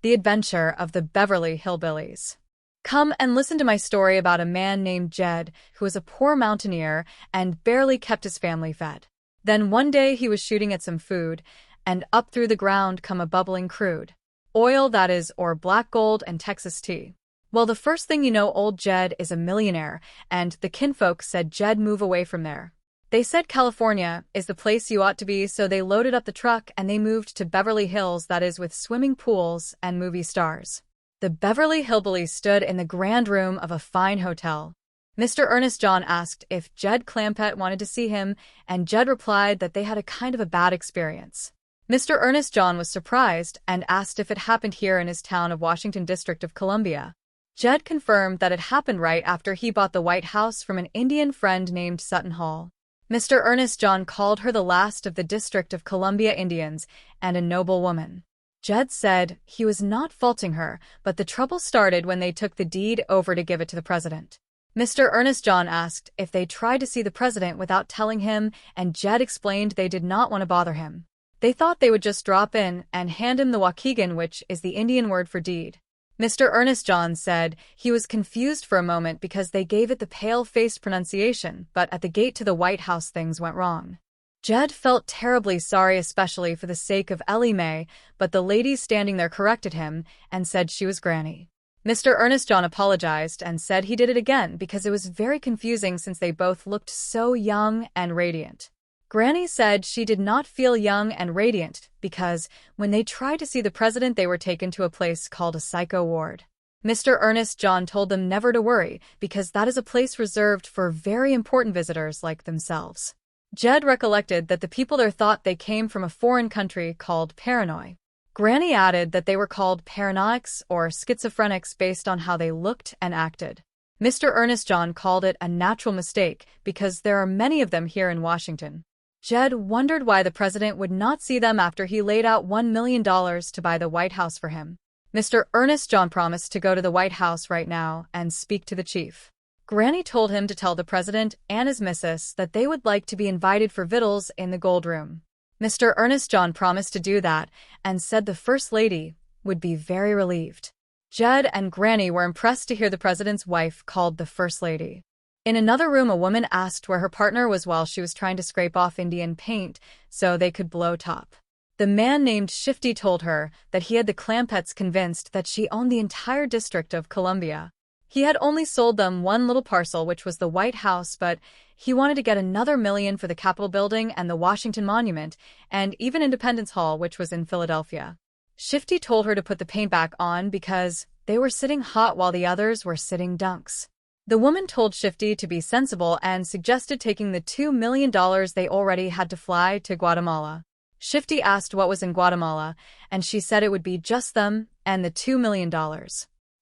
The Adventure of the Beverly Hillbillies. Come and listen to my story about a man named Jed, who was a poor mountaineer and barely kept his family fed. Then one day he was shooting at some food, and up through the ground come a bubbling crude oil, that is, or black gold and Texas tea. Well, the first thing you know, old Jed is a millionaire, and the kinfolk said, Jed, move away from there. They said California is the place you ought to be, so they loaded up the truck and they moved to Beverly Hills, that is, with swimming pools and movie stars. The Beverly Hillbillies stood in the grand room of a fine hotel. Mr. Ernest John asked if Jed Clampett wanted to see him, and Jed replied that they had a kind of a bad experience. Mr. Ernest John was surprised and asked if it happened here in his town of Washington, District of Columbia. Jed confirmed that it happened right after he bought the White House from an Indian friend named Sutton Hall. Mr. Ernest John called her the last of the District of Columbia Indians and a noble woman. Jed said he was not faulting her, but the trouble started when they took the deed over to give it to the president. Mr. Ernest John asked if they tried to see the president without telling him, and Jed explained they did not want to bother him. They thought they would just drop in and hand him the Waukegan, which is the Indian word for deed. Mr. Ernest John said he was confused for a moment because they gave it the pale-faced pronunciation, but at the gate to the White House things went wrong. Jed felt terribly sorry, especially for the sake of Ellie Mae, but the lady standing there corrected him and said she was Granny. Mr. Ernest John apologized and said he did it again because it was very confusing since they both looked so young and radiant. Granny said she did not feel young and radiant because, when they tried to see the president, they were taken to a place called a psycho ward. Mr. Ernest John told them never to worry because that is a place reserved for very important visitors like themselves. Jed recollected that the people there thought they came from a foreign country called Paranoid. Granny added that they were called paranoics or schizophrenics based on how they looked and acted. Mr. Ernest John called it a natural mistake because there are many of them here in Washington. Jed wondered why the president would not see them after he laid out $1 million to buy the White House for him. Mr. Ernest John promised to go to the White House right now and speak to the chief. Granny told him to tell the president and his missus that they would like to be invited for victuals in the gold room. Mr. Ernest John promised to do that and said the First Lady would be very relieved. Jed and Granny were impressed to hear the president's wife called the First Lady. In another room, a woman asked where her partner was while she was trying to scrape off Indian paint so they could blow top. The man named Shifty told her that he had the Clampetts convinced that she owned the entire District of Columbia. He had only sold them one little parcel, which was the White House, but he wanted to get another $1 million for the Capitol building and the Washington Monument, and even Independence Hall, which was in Philadelphia. Shifty told her to put the paint back on because they were sitting hot while the others were sitting dunks. The woman told Shifty to be sensible and suggested taking the $2 million they already had to fly to Guatemala. Shifty asked what was in Guatemala, and she said it would be just them and the $2 million.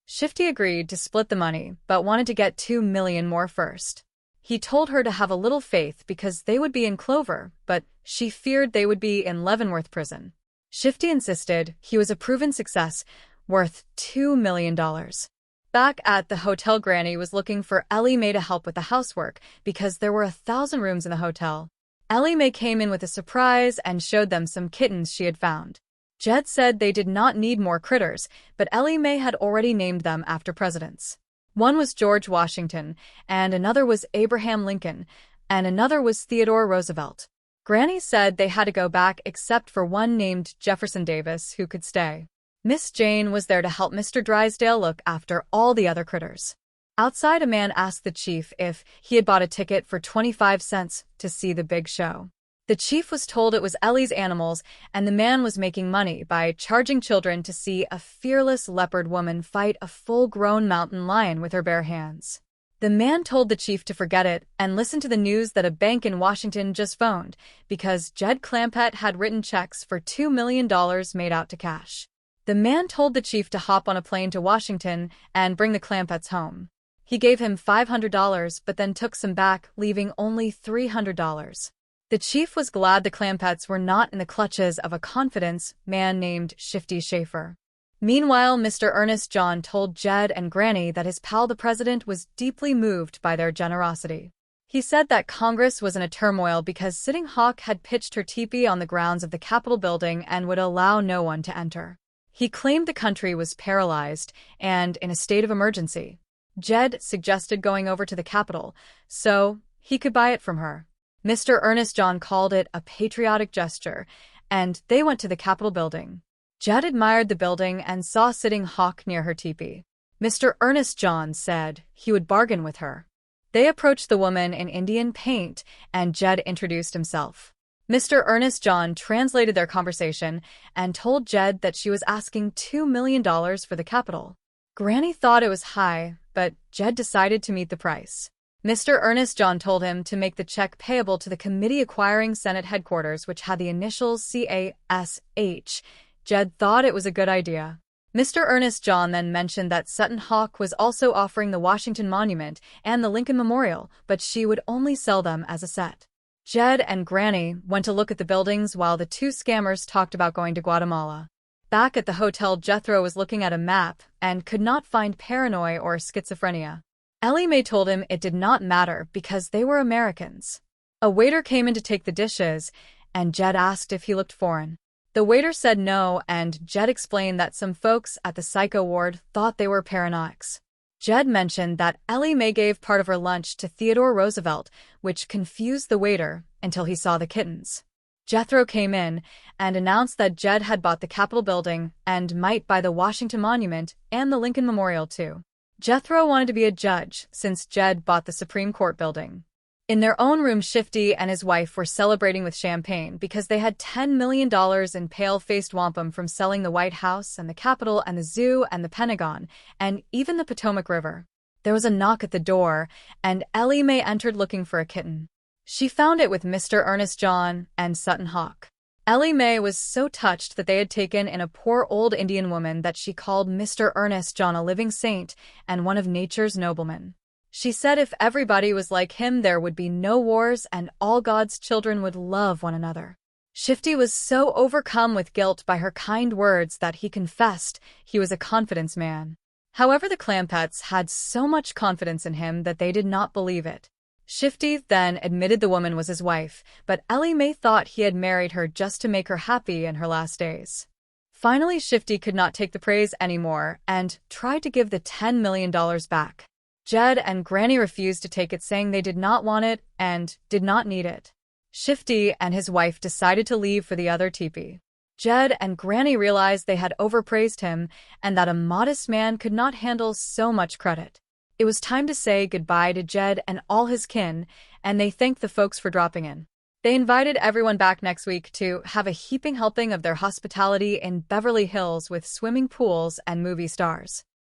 Shifty agreed to split the money, but wanted to get $2 million more first. He told her to have a little faith because they would be in Clover, but she feared they would be in Leavenworth prison. Shifty insisted he was a proven success, worth $2 million. Back at the hotel, Granny was looking for Ellie Mae to help with the housework because there were 1,000 rooms in the hotel. Ellie Mae came in with a surprise and showed them some kittens she had found. Jed said they did not need more critters, but Ellie Mae had already named them after presidents. One was George Washington, and another was Abraham Lincoln, and another was Theodore Roosevelt. Granny said they had to go back except for one named Jefferson Davis who could stay. Miss Jane was there to help Mr. Drysdale look after all the other critters. Outside, a man asked the chief if he had bought a ticket for 25 cents to see the big show. The chief was told it was Ellie's animals, and the man was making money by charging children to see a fearless leopard woman fight a full-grown mountain lion with her bare hands. The man told the chief to forget it and listen to the news that a bank in Washington just phoned because Jed Clampett had written checks for $2 million made out to cash. The man told the chief to hop on a plane to Washington and bring the Clampetts home. He gave him $500 but then took some back, leaving only $300. The chief was glad the Clampetts were not in the clutches of a confidence man named Shifty Schaefer. Meanwhile, Mr. Ernest John told Jed and Granny that his pal the president was deeply moved by their generosity. He said that Congress was in a turmoil because Sitting Hawk had pitched her teepee on the grounds of the Capitol building and would allow no one to enter. He claimed the country was paralyzed and in a state of emergency. Jed suggested going over to the Capitol so he could buy it from her. Mr. Ernest John called it a patriotic gesture, and they went to the Capitol building. Jed admired the building and saw sitting Hawk near her teepee. Mr. Ernest John said he would bargain with her. They approached the woman in Indian paint, and Jed introduced himself. Mr. Ernest John translated their conversation and told Jed that she was asking $2 million for the Capitol. Granny thought it was high, but Jed decided to meet the price. Mr. Ernest John told him to make the check payable to the committee acquiring Senate headquarters, which had the initials CASH. Jed thought it was a good idea. Mr. Ernest John then mentioned that Sutton Hawk was also offering the Washington Monument and the Lincoln Memorial, but she would only sell them as a set. Jed and Granny went to look at the buildings while the two scammers talked about going to Guatemala. Back at the hotel, Jethro was looking at a map and could not find paranoia or schizophrenia. Ellie Mae told him it did not matter because they were Americans. A waiter came in to take the dishes, and Jed asked if he looked foreign. The waiter said no, and Jed explained that some folks at the psycho ward thought they were paranoics. Jed mentioned that Ellie Mae gave part of her lunch to Theodore Roosevelt, which confused the waiter until he saw the kittens. Jethro came in and announced that Jed had bought the Capitol building and might buy the Washington Monument and the Lincoln Memorial too. Jethro wanted to be a judge since Jed bought the Supreme Court building. In their own room, Shifty and his wife were celebrating with champagne because they had $10 million in pale-faced wampum from selling the White House and the Capitol and the Zoo and the Pentagon, and even the Potomac River. There was a knock at the door, and Ellie Mae entered looking for a kitten. She found it with Mr. Ernest John and Sutton Hawk. Ellie Mae was so touched that they had taken in a poor old Indian woman that she called Mr. Ernest John a living saint and one of nature's noblemen. She said if everybody was like him, there would be no wars and all God's children would love one another. Shifty was so overcome with guilt by her kind words that he confessed he was a confidence man. However, the Clampetts had so much confidence in him that they did not believe it. Shifty then admitted the woman was his wife, but Ellie Mae thought he had married her just to make her happy in her last days. Finally, Shifty could not take the praise anymore and tried to give the $10 million back. Jed and Granny refused to take it, saying they did not want it and did not need it. Shifty and his wife decided to leave for the other teepee. Jed and Granny realized they had overpraised him and that a modest man could not handle so much credit. It was time to say goodbye to Jed and all his kin, and they thanked the folks for dropping in. They invited everyone back next week to have a heaping helping of their hospitality in Beverly Hills with swimming pools and movie stars.